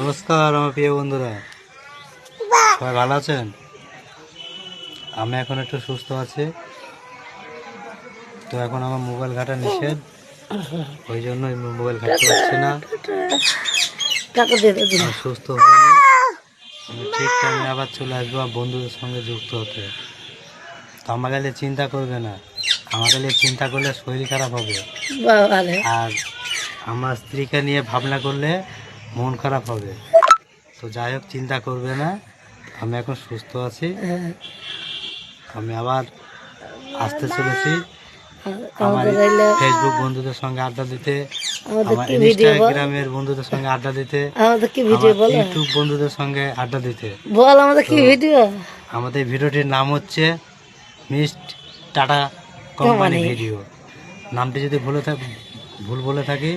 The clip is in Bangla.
নমস্কার আমার প্রিয় বন্ধুরা, সবাই ভালো আছেন? আমি এখন একটু সুস্থ আছি। তো এখন আমার মোবাইল ঘাটা নিষেধ, ওই জন্য মোবাইল ঘাটতে পারছি না। আমি সুস্থ হইনি, আমি ঠিক টাইমে আবার চলে আসবো বন্ধুদের সঙ্গে যুক্ত হতে। তো আমাকে নিয়ে চিন্তা করবে না, আমাকে নিয়ে চিন্তা করলে শরীর খারাপ হবে, আর আমার স্ত্রীকে নিয়ে ভাবনা করলে মন খারাপ হবে। তো যাই হোক, চিন্তা করবে না, আমি এখন সুস্থ আছি। আমি আবার আসতে চলেছি আমার ফেসবুক বন্ধুদের সঙ্গে আড্ডা দিতে, আমার ইনস্টাগ্রামের বন্ধুদের সঙ্গে আড্ডা দিতে, ইউটিউব বন্ধুদের সঙ্গে আড্ডা দিতে। আমাদের ভিডিওটির নাম হচ্ছে মিস্ট টাটা কোম্পানি ভিডিও। নামটি যদি ভুল বলে থাকি